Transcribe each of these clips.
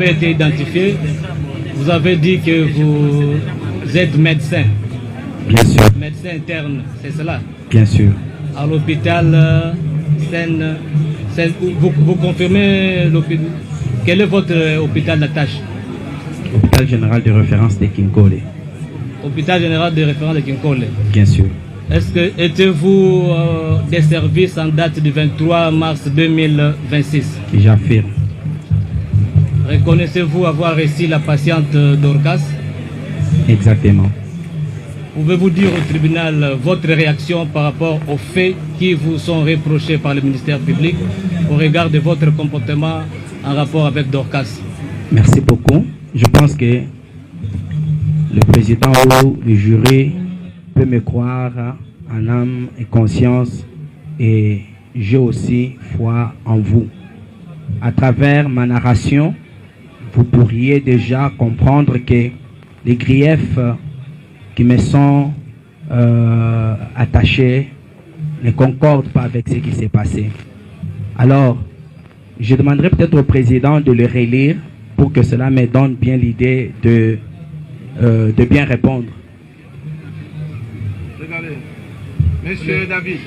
avez été identifié. Vous avez dit que vous êtes médecin. Bien sûr. Médecin interne, c'est cela? Bien sûr. À l'hôpital Seine. Vous confirmez l'hôpital? Quel est votre hôpital d'attache? Hôpital général de référence de Kinkole. Hôpital général de référence de Kinkole. Bien sûr. Est-ce que étiez-vous des services en date du 23 mars 2026? J'affirme. Reconnaissez-vous avoir reçu la patiente Dorcas? Exactement. Pouvez-vous dire au tribunal votre réaction par rapport aux faits qui vous sont reprochés par le ministère public au regard de votre comportement en rapport avec Dorcas? Merci beaucoup. Je pense que le président ou le jury peut me croire en âme et conscience, et j'ai aussi foi en vous. À travers ma narration, vous pourriez déjà comprendre que les griefs qui me sont attachés ne concordent pas avec ce qui s'est passé. Alors, je demanderai peut-être au président de le relire pour que cela me donne bien l'idée de bien répondre. Regardez, Monsieur David,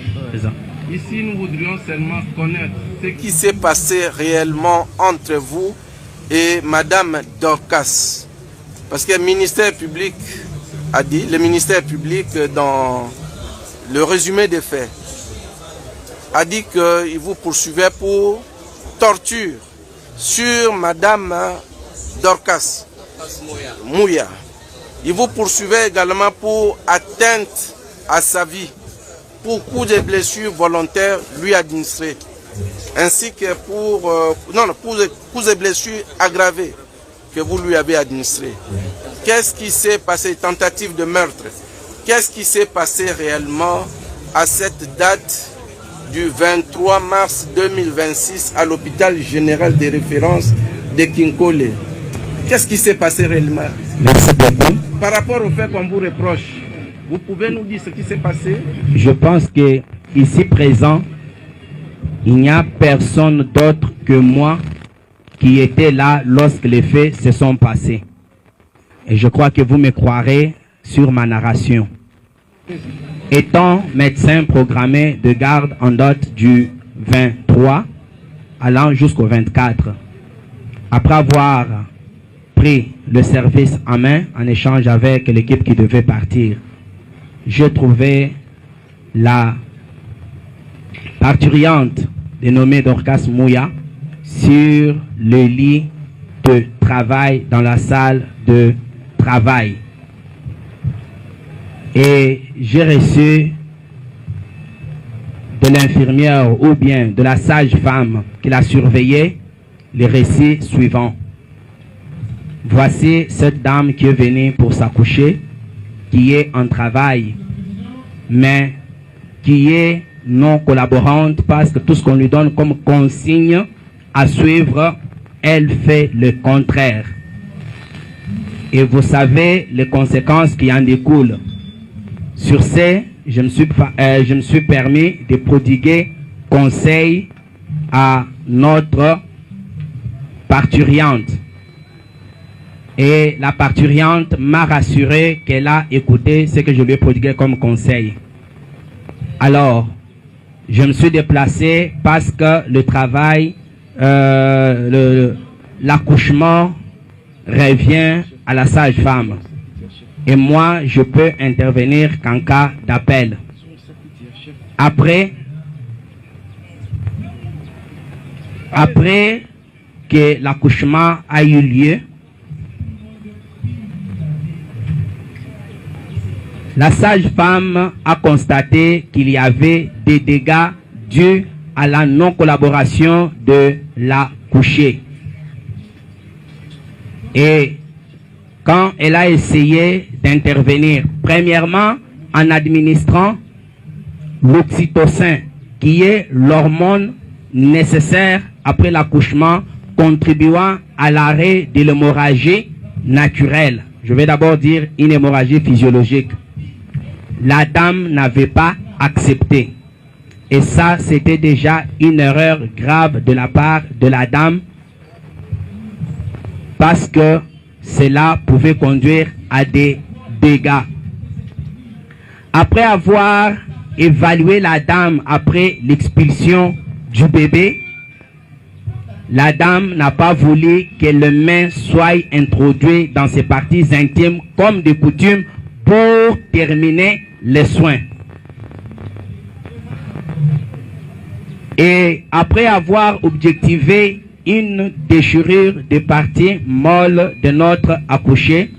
ici nous voudrions seulement connaître ce qui s'est passé réellement entre vous et Madame Dorcas. Parce que le ministère public a dit, le ministère public dans le résumé des faits, a dit qu'il vous poursuivait pour torture sur Madame Dorcas Mouya. Il vous poursuivait également pour atteinte à sa vie, pour coups de blessures volontaires lui administrés, ainsi que pour coups de blessures aggravées que vous lui avez administrés. Qu'est-ce qui s'est passé? Tentative de meurtre. Qu'est-ce qui s'est passé réellement à cette date du 23 mars 2026 à l'hôpital général de référence de Kinkole? Qu'est-ce qui s'est passé réellement? Merci beaucoup. Par rapport au fait qu'on vous reproche, vous pouvez nous dire ce qui s'est passé? Je pense que ici présent, il n'y a personne d'autre que moi qui était là lorsque les faits se sont passés. Et je crois que vous me croirez sur ma narration. Étant médecin programmé de garde en date du 23 allant jusqu'au 24, après avoir pris le service en main en échange avec l'équipe qui devait partir, j'ai trouvé la parturiente dénommée Dorcas Mouya sur le lit de travail dans la salle de travail. Et j'ai reçu de l'infirmière ou bien de la sage-femme qui l'a surveillée les récits suivants. Voici cette dame qui est venue pour s'accoucher, qui est en travail, mais qui est non collaborante parce que tout ce qu'on lui donne comme consigne à suivre, elle fait le contraire. Et vous savez les conséquences qui en découlent. Sur ce, je me suis permis de prodiguer conseil à notre parturiente. Et la parturiente m'a rassuré qu'elle a écouté ce que je lui ai prodigué comme conseil. Alors, je me suis déplacé parce que le travail, l'accouchement revient à la sage-femme. Et moi, je peux intervenir qu'en cas d'appel. Après que l'accouchement a eu lieu, la sage-femme a constaté qu'il y avait des dégâts dus à la non-collaboration de la couchée. Et quand elle a essayé d'intervenir, premièrement en administrant l'oxytocin, qui est l'hormone nécessaire après l'accouchement, contribuant à l'arrêt de l'hémorragie naturelle. Je vais d'abord dire une hémorragie physiologique. La dame n'avait pas accepté. Et ça, c'était déjà une erreur grave de la part de la dame. parce que cela pouvait conduire à des dégâts. Après avoir évalué la dame après l'expulsion du bébé, la dame n'a pas voulu que les mains soient introduites dans ses parties intimes comme de coutume pour terminer les soins. Et après avoir objectivé une déchirure des parties molles de notre accouché,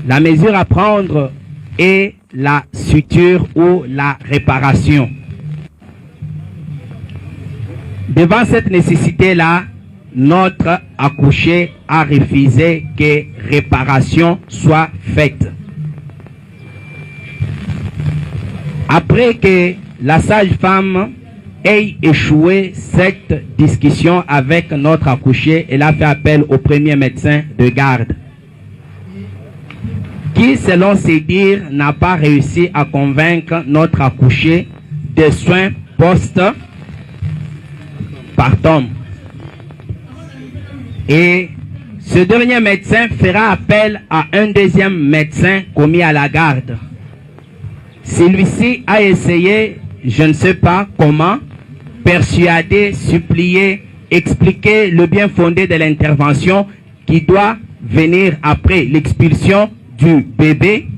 la mesure à prendre est la suture ou la réparation. Devant cette nécessité-là, notre accouché a refusé que réparation soit faite. Après que la sage-femme ait échoué cette discussion avec notre accouché, elle a fait appel au premier médecin de garde, qui, selon ses dires, n'a pas réussi à convaincre notre accouché des soins post-partum. Et ce dernier médecin fera appel à un deuxième médecin commis à la garde. Celui-ci a essayé, je ne sais pas comment, persuader, supplier, expliquer le bien fondé de l'intervention qui doit venir après l'expulsion du bébé.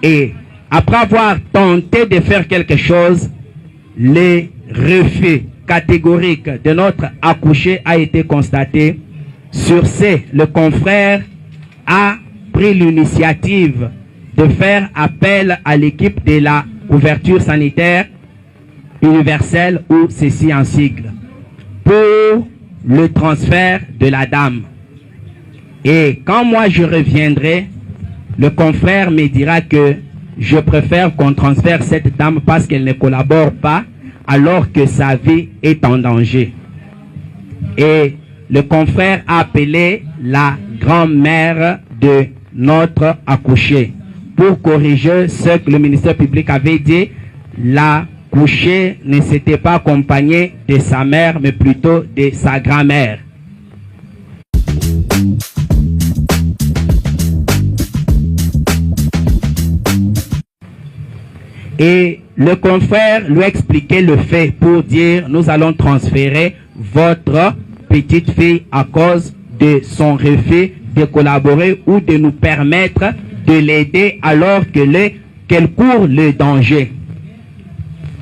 Et après avoir tenté de faire quelque chose, les refus catégorique de notre accouché a été constaté. Sur ce, le confrère a pris l'initiative de faire appel à l'équipe de la couverture sanitaire universelle, ou ceci en sigle, pour le transfert de la dame. Et quand moi je reviendrai, le confrère me dira que je préfère qu'on transfère cette dame parce qu'elle ne collabore pas alors que sa vie est en danger. Et le confrère a appelé la grand-mère de notre accouché pour corriger ce que le ministère public avait dit. L'accouché ne s'était pas accompagné de sa mère, mais plutôt de sa grand-mère. Et le confrère lui a expliqué le fait pour dire: nous allons transférer votre petite fille à cause de son refus de collaborer ou de nous permettre de l'aider alors qu'elle court le danger.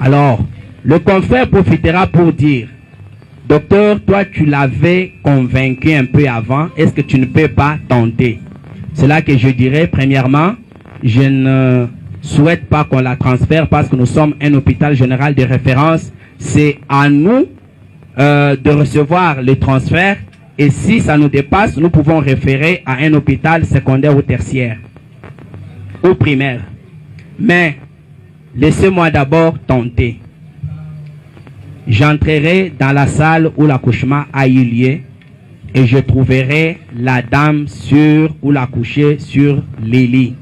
Alors, le confrère profitera pour dire: docteur, toi tu l'avais convaincu un peu avant, est-ce que tu ne peux pas tenter? C'est là que je dirais, premièrement, je ne souhaite pas qu'on la transfère parce que nous sommes un hôpital général de référence. C'est à nous de recevoir le transfert, et si ça nous dépasse, nous pouvons référer à un hôpital secondaire ou tertiaire ou primaire. Mais laissez-moi d'abord tenter. J'entrerai dans la salle où l'accouchement a eu lieu et je trouverai la dame ou l'accouché sur les lits.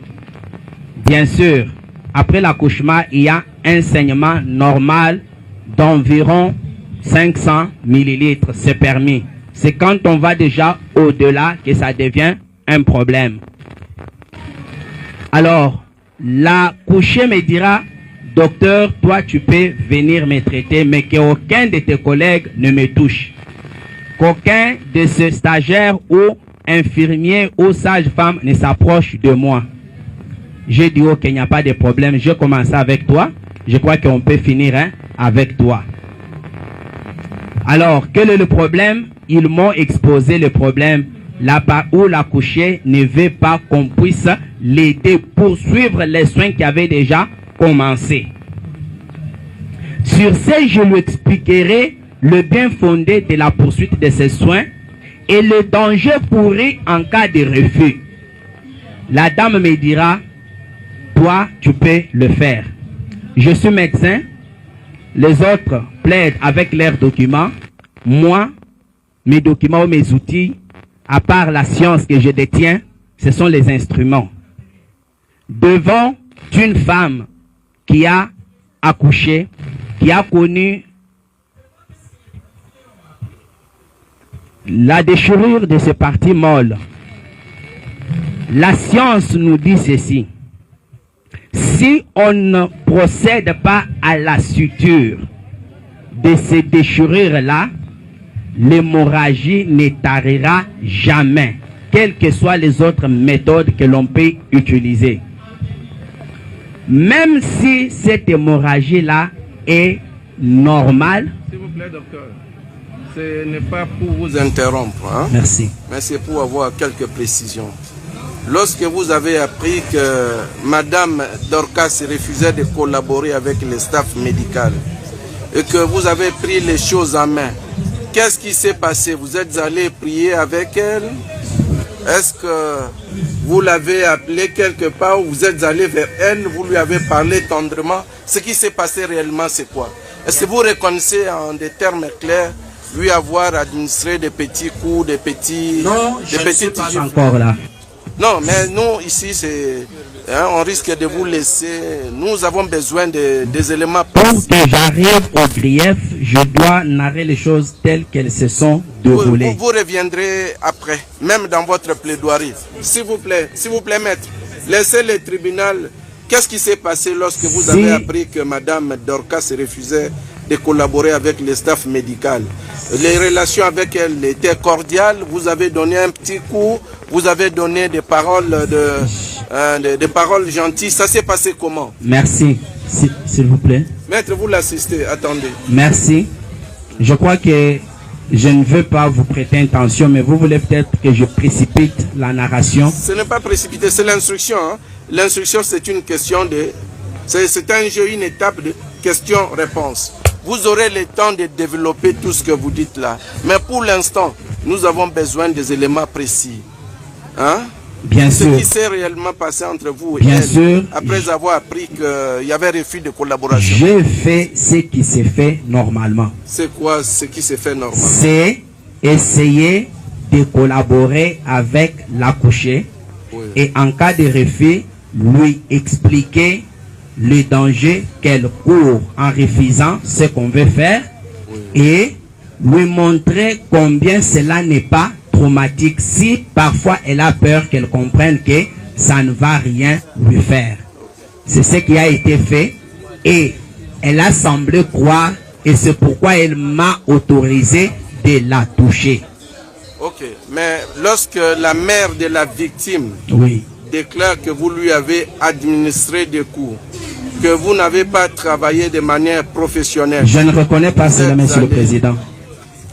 Bien sûr, après l'accouchement, il y a un saignement normal d'environ 500 millilitres, c'est permis. C'est quand on va déjà au-delà que ça devient un problème. Alors, l'accouché me dira: docteur, toi tu peux venir me traiter, mais qu'aucun de tes collègues ne me touche. Qu'aucun de ces stagiaires ou infirmiers ou sages-femmes ne s'approche de moi. J'ai dit: ok, il n'y a pas de problème, je commence avec toi. Je crois qu'on peut finir avec toi. Alors, quel est le problème? Ils m'ont exposé le problème. Là-bas où l'accouché ne veut pas qu'on puisse l'aider pour suivre les soins qui avaient déjà commencé. Sur ce, je lui expliquerai le bien fondé de la poursuite de ces soins et le danger pourri en cas de refus. La dame me dira: toi, tu peux le faire. Je suis médecin. Les autres plaident avec leurs documents. Moi, mes documents ou mes outils, à part la science que je détiens, ce sont les instruments. Devant une femme qui a accouché, qui a connu la déchirure de ce parti molle. La science nous dit ceci. Si on ne procède pas à la suture de ces déchirures-là, l'hémorragie ne tarira jamais, quelles que soient les autres méthodes que l'on peut utiliser. Même si cette hémorragie-là est normale. S'il vous plaît, docteur, ce n'est pas pour vous interrompre. Hein? Merci. Mais c'est pour avoir quelques précisions. Lorsque vous avez appris que Madame Dorcas refusait de collaborer avec le staff médical et que vous avez pris les choses en main, qu'est-ce qui s'est passé? Vous êtes allé prier avec elle? Est-ce que vous l'avez appelée quelque part ou vous êtes allé vers elle, vous lui avez parlé tendrement? Ce qui s'est passé réellement, c'est quoi? Est-ce que vous reconnaissez en des termes clairs lui avoir administré des petits coups, des petits... Non, je ne suis pas encore là. Non, mais nous, ici, on risque de vous laisser. Nous avons besoin des éléments précis. Pour que j'arrive au grief, je dois narrer les choses telles qu'elles se sont déroulées. Vous reviendrez après, même dans votre plaidoirie. S'il vous plaît, maître, laissez le tribunal. Qu'est-ce qui s'est passé lorsque vous avez appris que Madame Dorcas refusait de collaborer avec le staff médical? Les relations avec elle étaient cordiales. Vous avez donné un petit coup. Vous avez donné des paroles des paroles gentilles. Ça s'est passé comment? Merci. S'il vous plaît. Maître, vous l'assistez. Attendez. Merci. Je crois que je ne veux pas vous prêter intention, mais vous voulez peut-être que je précipite la narration. Ce n'est pas précipité, c'est l'instruction. Hein? L'instruction, c'est une question de... C'est un jeu, une étape de question-réponse. Vous aurez le temps de développer tout ce que vous dites là. Mais pour l'instant, nous avons besoin des éléments précis. Hein? Bien sûr. Ce qui s'est réellement passé entre vous et bien elle, sûr, après avoir appris qu'il y avait refus de collaboration. J'ai fait ce qui s'est fait normalement. C'est quoi ce qui s'est fait normalement? C'est essayer de collaborer avec l'accouché, oui, et en cas de refus, lui expliquer le danger qu'elle court en refusant ce qu'on veut faire, oui, et lui montrer combien cela n'est pas traumatique si parfois elle a peur qu'elle comprenne que ça ne va rien lui faire. C'est ce qui a été fait et elle a semblé croire et c'est pourquoi elle m'a autorisé de la toucher. Ok, mais lorsque la mère de la victime, oui, déclare que vous lui avez administré des coups, que vous n'avez pas travaillé de manière professionnelle. Je ne reconnais pas cela, Monsieur le Président.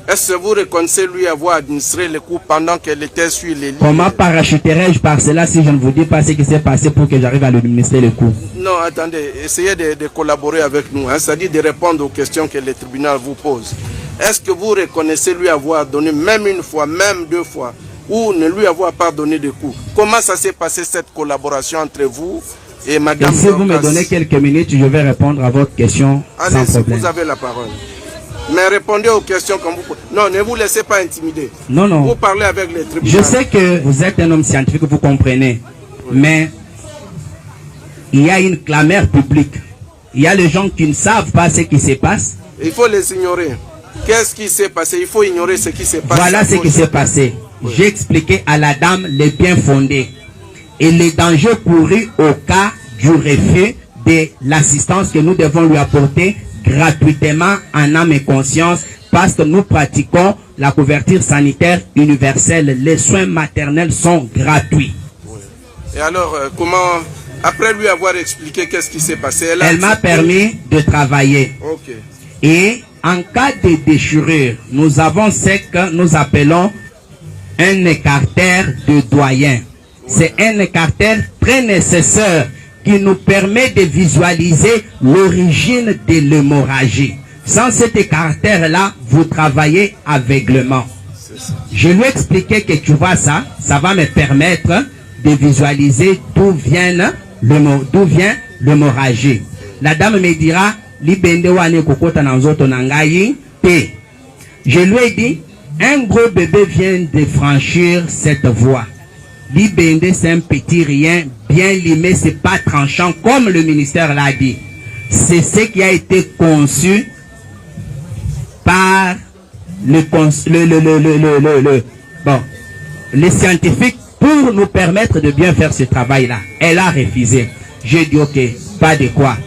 Est-ce que vous reconnaissez lui avoir administré les coups pendant qu'elle était sur les lignes? Comment parachuterais-je par cela si je ne vous dis pas ce qui s'est passé pour que j'arrive à lui administrer les coups? Non, attendez, essayez de collaborer avec nous, hein, c'est-à-dire de répondre aux questions que le tribunal vous pose. Est-ce que vous reconnaissez lui avoir donné même une fois, même deux fois, ou ne lui avoir pas donné de coups? Comment ça s'est passé cette collaboration entre vous et Madame Dorcas? Si vous me donnez quelques minutes, je vais répondre à votre question sans problème. Vous avez la parole. Mais répondez aux questions comme vous... Non, ne vous laissez pas intimider. Non, non. Vous parlez avec les tribunaux. Je sais que vous êtes un homme scientifique, vous comprenez. Oui. Mais il y a une clameur publique. Il y a les gens qui ne savent pas ce qui se passe. Il faut les ignorer. Qu'est-ce qui s'est passé? Il faut ignorer ce qui s'est passé. Voilà ce qui s'est passé. Oui. J'ai expliqué à la dame les biens fondés et les dangers courus au cas du refus de l'assistance que nous devons lui apporter gratuitement en âme et conscience parce que nous pratiquons la couverture sanitaire universelle. Les soins maternels sont gratuits. Oui. Et alors, comment, après lui avoir expliqué qu'est-ce qui s'est passé, elle m'a permis de travailler. Okay. Et en cas de déchirure, nous avons ce que nous appelons un écartère de doyen. Oui. C'est un écartère très nécessaire qui nous permet de visualiser l'origine de l'hémorragie. Sans cet écartère-là, vous travaillez aveuglement. Je lui ai expliqué que tu vois ça, ça va me permettre de visualiser d'où vient l'hémorragie. La dame me dira, je lui ai dit, un gros bébé vient de franchir cette voie. L'Ibende, c'est un petit rien, bien limé, c'est pas tranchant, comme le ministère l'a dit. C'est ce qui a été conçu par les scientifiques pour nous permettre de bien faire ce travail-là. Elle a refusé. J'ai dit, ok, pas de quoi.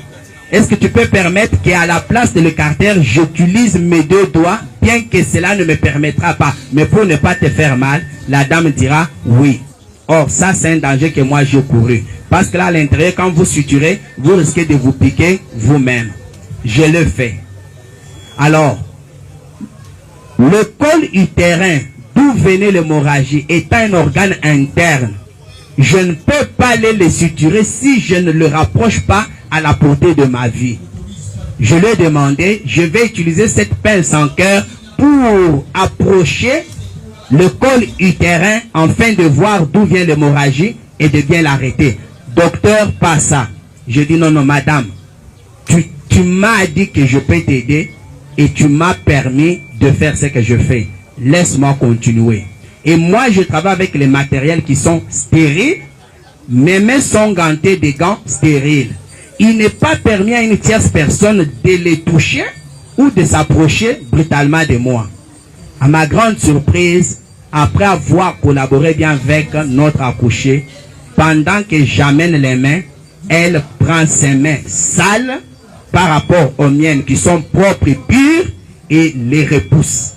Est-ce que tu peux permettre qu'à la place de l'écarteur, j'utilise mes deux doigts, bien que cela ne me permettra pas, mais pour ne pas te faire mal, la dame dira oui. Or, ça, c'est un danger que moi, j'ai couru. Parce que là, à l'intérieur, quand vous suturez, vous risquez de vous piquer vous-même. Je le fais. Alors, le col utérin, d'où venait l'hémorragie, étant un organe interne, je ne peux pas aller le suturer si je ne le rapproche pas à la portée de ma vie. Je lui ai demandé, je vais utiliser cette pince en cœur pour approcher le col utérin afin de voir d'où vient l'hémorragie et de bien l'arrêter. Docteur, pas ça. Je dis non, madame, tu m'as dit que je peux t'aider et tu m'as permis de faire ce que je fais. Laisse-moi continuer. Et moi, je travaille avec les matériels qui sont stériles. Mes mains sont gantées de gants stériles. Il n'est pas permis à une tierce personne de les toucher ou de s'approcher brutalement de moi. À ma grande surprise, après avoir collaboré bien avec notre accouchée, pendant que j'amène les mains, elle prend ses mains sales par rapport aux miennes qui sont propres et pures et les repousse.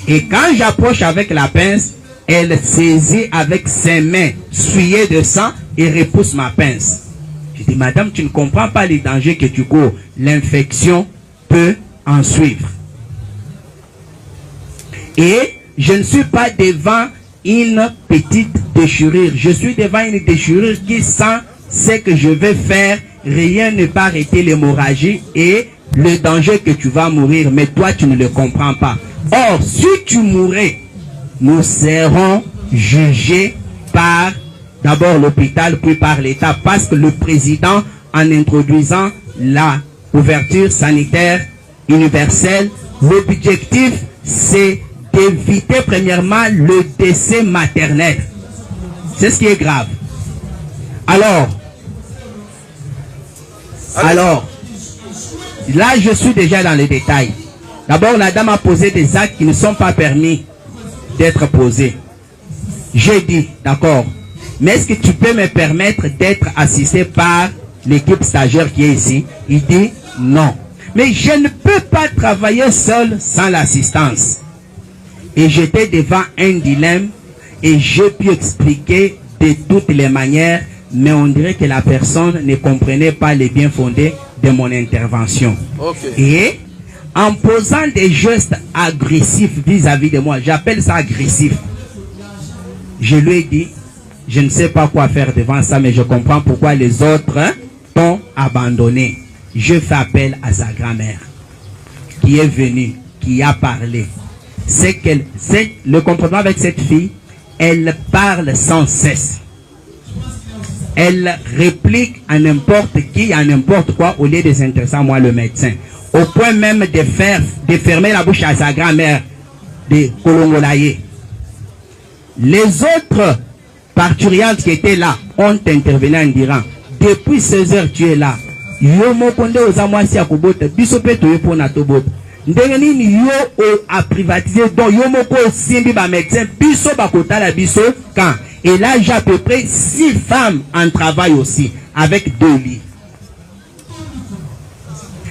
Et quand j'approche avec la pince, elle saisit avec ses mains souillées de sang et repousse ma pince. Je dis, madame, tu ne comprends pas les dangers que tu cours. L'infection peut en suivre. Et je ne suis pas devant une petite déchirure. Je suis devant une déchirure qui sent ce que je vais faire. Rien ne peut arrêter l'hémorragie et le danger que tu vas mourir. Mais toi, tu ne le comprends pas. Or, si tu mourais, nous serons jugés par d'abord l'hôpital, puis par l'État, parce que le président, en introduisant la couverture sanitaire universelle, l'objectif, c'est d'éviter premièrement le décès maternel. C'est ce qui est grave. Alors, là, je suis déjà dans les détails. D'abord, la dame a posé des actes qui ne sont pas permis d'être posés. J'ai dit, d'accord, mais est-ce que tu peux me permettre d'être assisté par l'équipe stagiaire qui est ici? Il dit, non. Mais je ne peux pas travailler seul sans l'assistance. Et j'étais devant un dilemme et j'ai pu expliquer de toutes les manières, mais on dirait que la personne ne comprenait pas les bien fondés de mon intervention. Okay. Et en posant des gestes agressifs vis-à-vis de moi, j'appelle ça agressif. Je lui ai dit, je ne sais pas quoi faire devant ça, mais je comprends pourquoi les autres t'ont abandonné. Je fais appel à sa grand-mère qui est venue, qui a parlé. C'est le comportement avec cette fille, elle parle sans cesse. Elle réplique à n'importe qui, à n'importe quoi, au lieu de s'intéresser à moi, le médecin. Au point même de fermer la bouche à sa grand-mère, de Kolongolaye. Les autres parturiantes qui étaient là ont intervenu en disant, depuis 16 heures tu es là. Yo mokonde ozamwasi akobota, biso pe toye pona tobota. Ndenge nini yo a privatisé, donc yo moko simbi ba médecin, biso bakota la biso quand. Et là j'ai à peu près 6 femmes en travail aussi, avec 2 lits.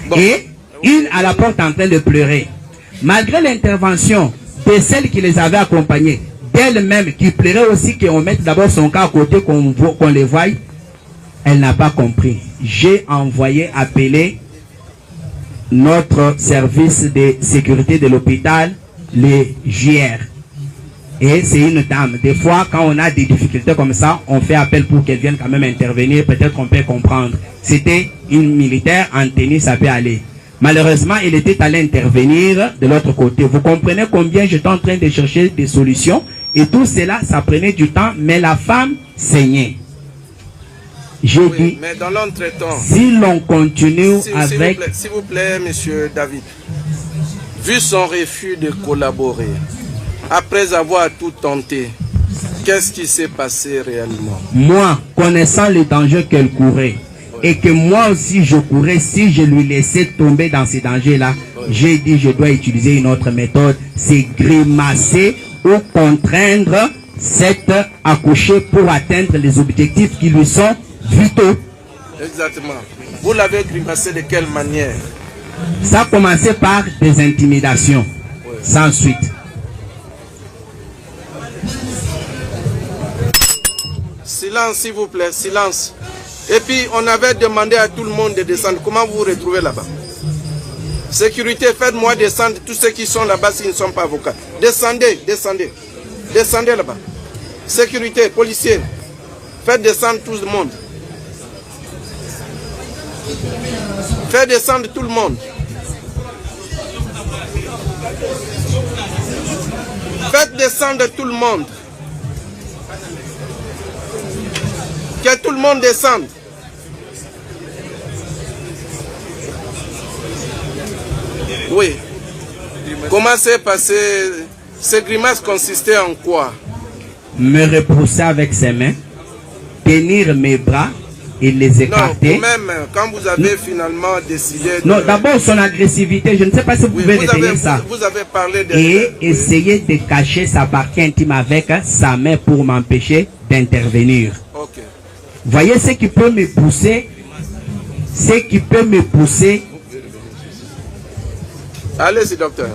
Bon. Et une à la porte en train de pleurer. Malgré l'intervention de celles qui les avaient accompagnées, d'elle-même qui pleurait aussi, qu'on mette d'abord son cas à côté, qu'on les voie, elle n'a pas compris. J'ai envoyé appeler notre service de sécurité de l'hôpital, les JR. Et c'est une dame. Des fois, quand on a des difficultés comme ça, on fait appel pour qu'elle vienne quand même intervenir. Peut-être qu'on peut comprendre. C'était une militaire en tenue, ça peut aller. Malheureusement, il était allé intervenir de l'autre côté. Vous comprenez combien j'étais en train de chercher des solutions. Et tout cela, ça prenait du temps, mais la femme saignait. J'ai dit, mais dans l'entretemps, si l'on continue avec... S'il vous plaît, monsieur David, vu son refus de collaborer, après avoir tout tenté, qu'est-ce qui s'est passé réellement? Moi, connaissant les dangers qu'elle courait, et que moi aussi je courais, si je lui laissais tomber dans ces dangers-là, j'ai dit je dois utiliser une autre méthode, c'est grimacer ou contraindre cet accouché pour atteindre les objectifs qui lui sont vitaux. Exactement. Vous l'avez grimacé de quelle manière? Ça a commencé par des intimidations, sans suite. Silence, s'il vous plaît, silence. Et puis, on avait demandé à tout le monde de descendre. Comment vous vous retrouvez là-bas? Sécurité, faites-moi descendre tous ceux qui sont là-bas s'ils ne sont pas avocats. Descendez, descendez. Descendez là-bas. Sécurité, policiers, faites descendre tout le monde. Faites descendre tout le monde. Faites descendre tout le monde. Que tout le monde descende. Oui. Comment s'est passé? Ces grimaces consistaient en quoi? Me repousser avec ses mains, tenir mes bras et les écarter. Non, vous-même, quand vous avez finalement décidé de... Non, d'abord son agressivité, je ne sais pas si vous pouvez retenir ça. Vous avez parlé de... Et essayer de cacher sa partie intime avec sa main pour m'empêcher d'intervenir. Ok. Voyez ce qui peut me pousser, Allez-y, docteur.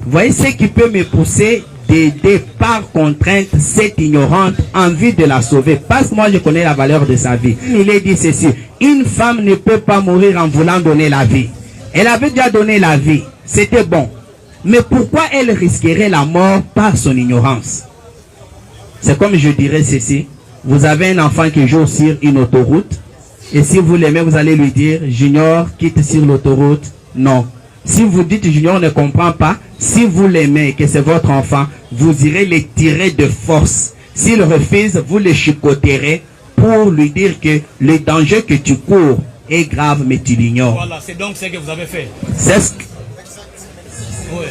Voyez ce qui peut me pousser d'aider par contrainte cette ignorante en vue de la sauver. Parce que moi je connais la valeur de sa vie. Il est dit ceci, une femme ne peut pas mourir en voulant donner la vie. Elle avait déjà donné la vie, c'était bon. Mais pourquoi elle risquerait la mort par son ignorance? C'est comme je dirais ceci, vous avez un enfant qui joue sur une autoroute, et si vous l'aimez, vous allez lui dire, Junior, quitte sur l'autoroute. Non. Si vous dites Junior ne comprend pas, si vous l'aimez et que c'est votre enfant, vous irez le tirer de force. S'il refuse, vous le chicoterez pour lui dire que le danger que tu cours est grave, mais tu l'ignores. Voilà, c'est donc ce que vous avez fait. C'est ce que... Oui.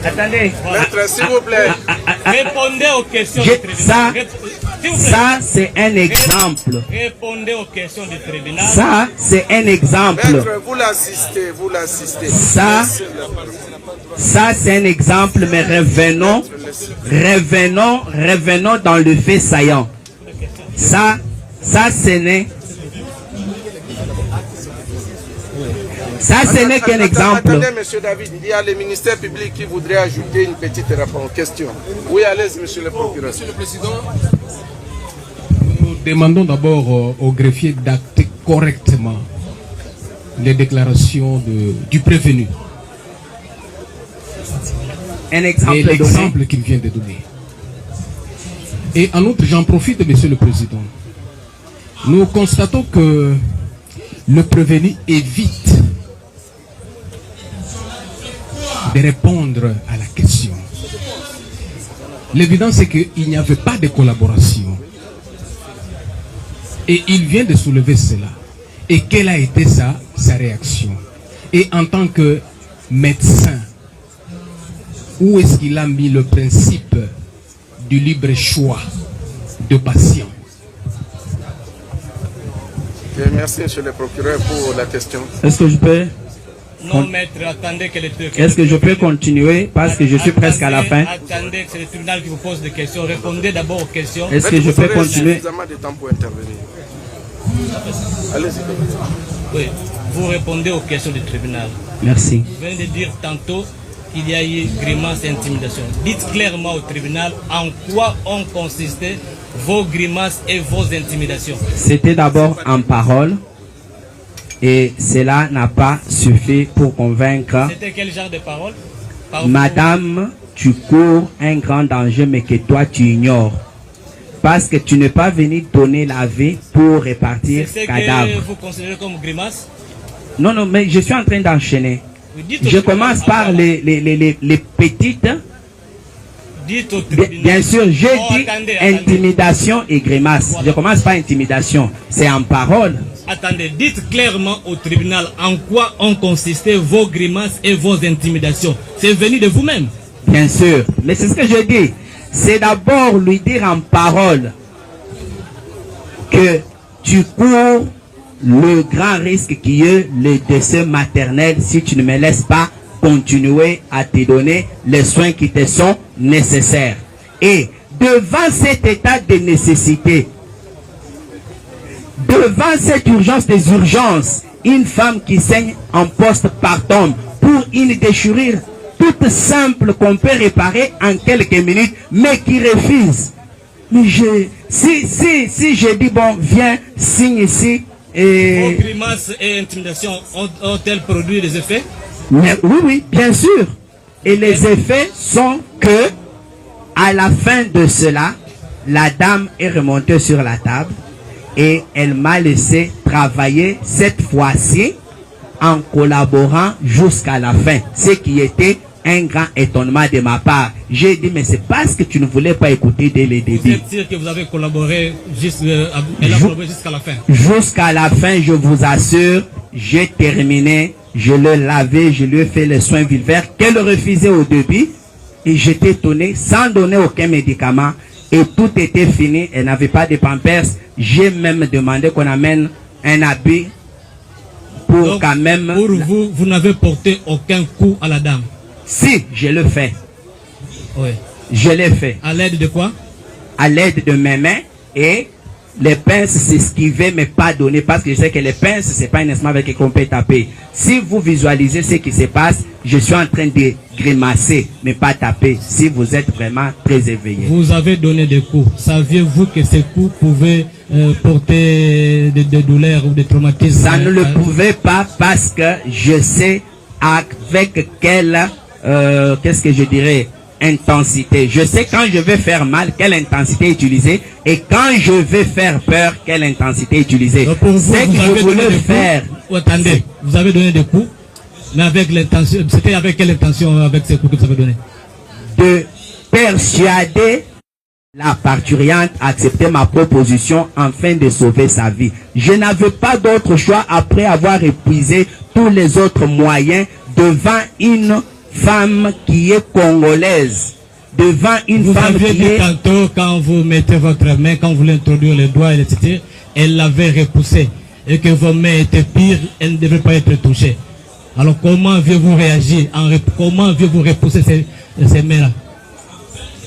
Attendez. Maître, s'il vous plaît. Répondez aux questions du tribunal. Ça, c'est un exemple. Répondez aux questions du tribunal. Ça, c'est un exemple. Maître, vous l'assistez, vous l'assistez. Ça, c'est un exemple, mais revenons dans le fait saillant. Ça, ce n'est... Ça, ce n'est qu'un exemple. Attendez, monsieur David, il y a le ministère public qui voudrait ajouter une petite réponse, question. Oui, allez-y, monsieur le procureur. Monsieur le Président, nous demandons d'abord au greffier d'acter correctement les déclarations du prévenu. Un exemple et l'exemple qu'il vient de donner. Et en outre, j'en profite, monsieur le Président. Nous constatons que le prévenu évite de répondre à la question. L'évidence c'est qu'il n'y avait pas de collaboration. Et il vient de soulever cela. Et quelle a été sa réaction? Et en tant que médecin, où est-ce qu'il a mis le principe du libre choix de patient? Merci, monsieur le procureur, pour la question. Est-ce que je peux... Non, maître, attendez que le tribunal... Est-ce que je peux continuer parce que je suis presque à la fin? Attendez que c'est le tribunal qui vous pose des questions. Répondez d'abord aux questions. Est-ce que je peux continuer? Suffisamment de temps pour intervenir. Allez-y. Oui, vous répondez aux questions du tribunal. Merci. Vous venez de dire tantôt qu'il y a eu grimaces et intimidation. Dites clairement au tribunal en quoi ont consisté vos grimaces et vos intimidations. C'était d'abord en parole. Et cela n'a pas suffi pour convaincre. C'était quel genre de parole? Madame, tu cours un grand danger, mais que toi tu ignores. Parce que tu n'es pas venu donner la vie pour répartir cadavre. C'est ce que vous considérez comme grimace? Non, non, mais je suis en train d'enchaîner. Je commence par les petites. Dites au tribunal. Bien sûr, j'ai dit intimidation et grimace. Voilà. Je commence par intimidation. C'est en parole. Attendez, dites clairement au tribunal en quoi ont consisté vos grimaces et vos intimidations. C'est venu de vous-même. Bien sûr, mais c'est ce que je dis. C'est d'abord lui dire en parole que tu cours le grand risque qui est le décès maternel si tu ne me laisses pas continuer à te donner les soins qui te sont nécessaires. Et devant cet état de nécessité, devant cette urgence des urgences, une femme qui saigne en postpartum pour une déchirure toute simple qu'on peut réparer en quelques minutes, mais qui refuse. Mais si je dis bon, viens, signe ici. Vos grimaces et intimidations ont-elles produit des effets? Mais, oui, bien sûr. Et les effets sont que, à la fin de cela, la dame est remontée sur la table et elle m'a laissé travailler cette fois-ci en collaborant jusqu'à la fin. Ce qui était un grand étonnement de ma part. J'ai dit, mais c'est parce que tu ne voulais pas écouter dès le début. Vous êtes sûr que vous avez collaboré jusqu'à la fin? Jusqu'à la fin, je vous assure, j'ai terminé, je l'ai lavé, je lui ai fait les soins vulvaires qu'elle refusait au début. Et j'étais étonné, sans donner aucun médicament. Et tout était fini, elle n'avait pas de pampers. J'ai même demandé qu'on amène un habit pour donc, quand même... Pour vous, vous n'avez porté aucun coup à la dame? Si, je le fais. Oui. Je l'ai fait. À l'aide de quoi? À l'aide de mes mains et les pinces s'esquivaient mais pas donner parce que je sais que les pinces c'est pas un instrument avec lequel on peut taper. Si vous visualisez ce qui se passe, je suis en train de grimacer mais pas taper si vous êtes vraiment très éveillé. Vous avez donné des coups. Saviez-vous que ces coups pouvaient porter des douleurs ou des traumatismes? Ça ne le pouvait pas parce que je sais avec quelle qu'est-ce que je dirais, intensité. Je sais quand je vais faire mal, quelle intensité utiliser, et quand je vais faire peur, quelle intensité utiliser. C'est que je voulais faire. Attendez, vous avez donné des coups, mais avec l'intention, c'était avec quelle intention, avec ces coups que vous avez donné? De persuader la parturiente à accepter ma proposition afin de sauver sa vie. Je n'avais pas d'autre choix après avoir épuisé tous les autres moyens devant une femme qui est congolaise, devant une femme qui est... Tantôt, quand vous mettez votre main, quand vous voulez introduire les doigts, etc., elle l'avait repoussé. Et que vos mains étaient pires, elles ne devaient pas être touchées. Alors comment aviez-vous réagi? Comment aviez-vous repoussé ces mains-là?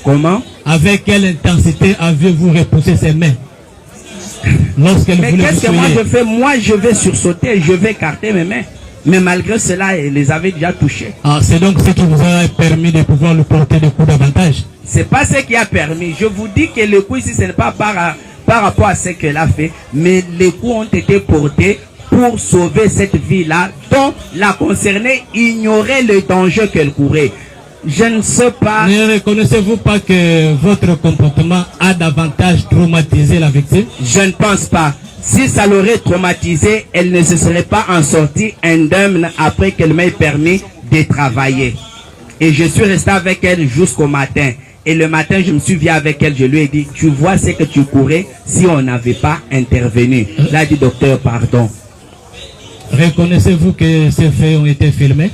Comment? Avec quelle intensité aviez-vous repoussé ces mains? Lorsqu'elle voulait vous qu'est-ce que moi je fais? Moi je vais sursauter, je vais écarter mes mains. Mais malgré cela, elle les avait déjà touchés. Ah, c'est donc ce qui vous a permis de pouvoir lui porter des coups davantage? C'est pas ce qui a permis. Je vous dis que le coup ici, ce n'est pas par rapport à ce qu'elle a fait, mais les coups ont été portés pour sauver cette vie-là, dont la concernée ignorait le danger qu'elle courait. Je ne sais pas... Ne reconnaissez-vous pas que votre comportement a davantage traumatisé la victime? Je ne pense pas. Si ça l'aurait traumatisé, elle ne se serait pas en sortie indemne après qu'elle m'ait permis de travailler. Et je suis resté avec elle jusqu'au matin. Et le matin, je me suis vu avec elle, je lui ai dit, tu vois ce que tu courais si on n'avait pas intervenu. Là, il dit, docteur, pardon. Reconnaissez-vous que ces faits ont été filmés?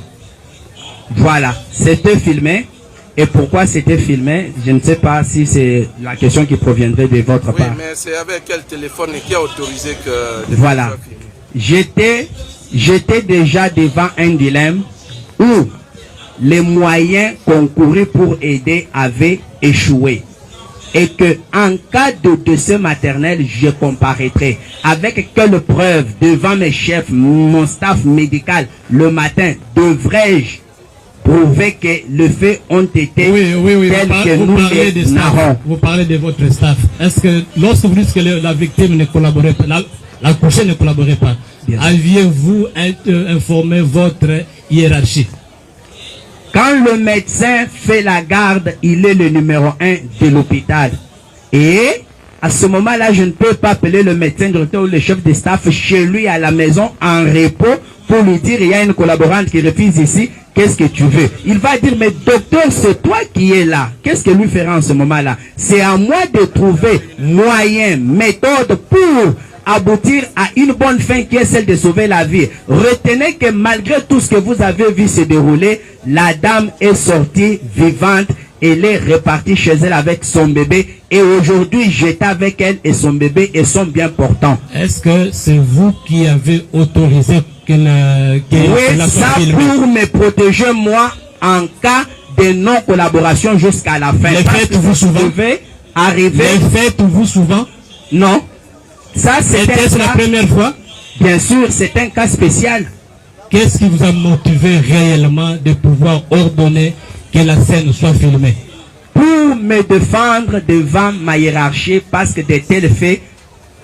Voilà, c'était filmé. Et pourquoi c'était filmé, je ne sais pas si c'est la question qui proviendrait de votre part. Oui, mais c'est avec quel téléphone qui a autorisé que... Voilà. J'étais déjà devant un dilemme où les moyens concourus pour aider avaient échoué. Et que en cas de décès maternel, je comparaîtrai. Avec quelle preuve devant mes chefs, mon staff médical, le matin, devrais-je prouver que les faits ont été tels que nous les narrons? Vous parlez de votre staff. Est-ce que lorsque vous dites que la victime ne collaborait pas, la couchée ne collaborait pas, aviez-vous informé votre hiérarchie? Quand le médecin fait la garde, il est le numéro 1 de l'hôpital. Et à ce moment-là, je ne peux pas appeler le médecin directeur ou le chef de staff chez lui à la maison en repos pour lui dire, il y a une collaborante qui refuse ici, qu'est-ce que tu veux? Il va dire, mais docteur, c'est toi qui es là. Qu'est-ce que lui fera en ce moment-là? C'est à moi de trouver moyens, méthodes pour aboutir à une bonne fin qui est celle de sauver la vie. Retenez que malgré tout ce que vous avez vu se dérouler, la dame est sortie vivante Elle est repartie chez elle avec son bébé. Et aujourd'hui, j'étais avec elle et son bébé et sont bien portants. Est-ce que c'est vous qui avez autorisé que oui, ça pour me protéger moi en cas de non-collaboration jusqu'à la fin. Les faites-vous souvent? Arriver. Les faites-vous souvent? Non. Ça, c'était la première fois? Bien sûr, c'est un cas spécial. Qu'est-ce qui vous a motivé réellement de pouvoir ordonner que la scène soit filmée? Pour me défendre devant ma hiérarchie, parce que de tels faits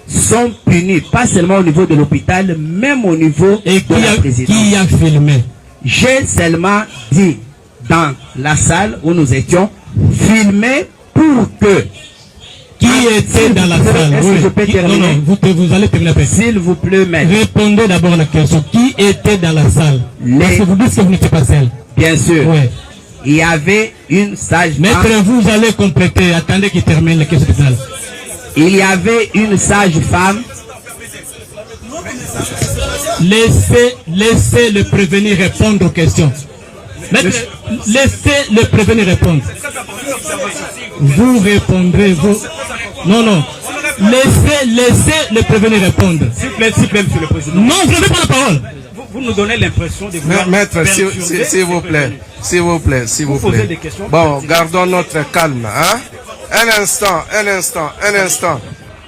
sont punis, pas seulement au niveau de l'hôpital, même au niveau de la présidence. Qui a filmé? J'ai seulement dit dans la salle où nous étions, filmer pour que... Qui était dans la salle? Est-ce que je peux terminer? Non, vous allez terminer. S'il vous plaît, maître. Répondez d'abord à la question. Qui était dans la salle? Parce que vous dites que vous n'étiez pas seul. Bien sûr. Oui. Il y avait une sage-femme. Maître, vous allez compléter. Attendez qu'il termine la question de salle. Il y avait une sage-femme. Laissez le prévenu répondre aux questions. Maître, laissez le prévenu répondre. Vous répondrez, vous. Non. Laissez le prévenu répondre. S'il vous plaît, monsieur le président. Non, je ne veux pas la parole. Vous nous donnez l'impression de vouloir... Maître, s'il vous plaît. S'il vous plaît. Posez des questions. Bon, gardons notre calme. Hein? Un instant.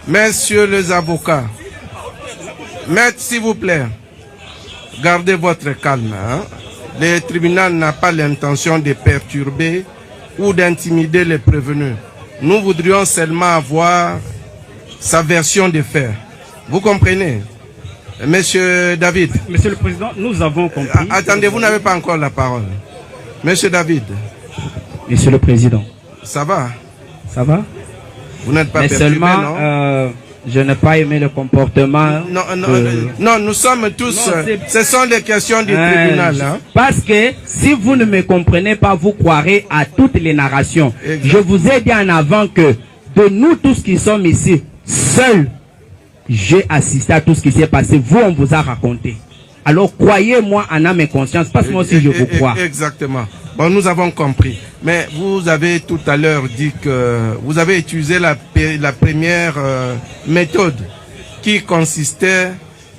Messieurs les avocats. Maître, s'il vous plaît. Gardez votre calme. Hein? Le tribunal n'a pas l'intention de perturber ou d'intimider les prévenus. Nous voudrions seulement avoir sa version des faits. Vous comprenez? Monsieur David. Monsieur le Président, nous avons compris. Attendez, vous n'avez pas encore la parole. Monsieur David. Monsieur le Président. Ça va? Ça va? Vous n'êtes pas mais perturbé, seulement, non? je n'ai pas aimé le comportement. Non, nous sommes tous... ce sont des questions du tribunal. Hein? Parce que si vous ne me comprenez pas, vous croirez à toutes les narrations. Exact. Je vous ai dit en avant que de nous tous qui sommes ici, seuls, j'ai assisté à tout ce qui s'est passé. Vous, on vous a raconté. Alors croyez-moi en âme et conscience, parce que moi aussi je vous crois. Exactement. Bon, nous avons compris. Mais vous avez tout à l'heure dit que vous avez utilisé la première méthode qui consistait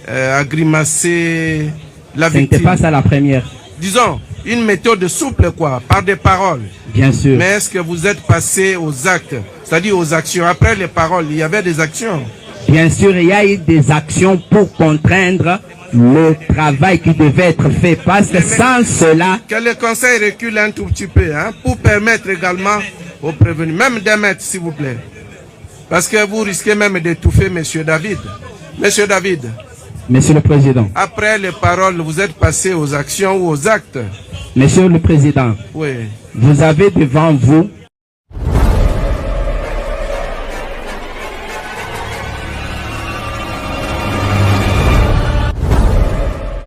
à grimacer la victime. Ce n'était pas ça la première. Disons, une méthode souple quoi, par des paroles. Bien sûr. Mais est-ce que vous êtes passé aux actes, c'est-à-dire aux actions? Après les paroles, il y avait des actions. Bien sûr, il y a eu des actions pour contraindre le travail qui devait être fait. Parce que sans cela... Que le conseil recule un tout petit peu, hein, pour permettre également aux prévenus, même d'un mètre, s'il vous plaît. Parce que vous risquez même d'étouffer Monsieur David. Monsieur David. Monsieur le Président. Après les paroles, vous êtes passé aux actions ou aux actes? Monsieur le Président. Oui. Vous avez devant vous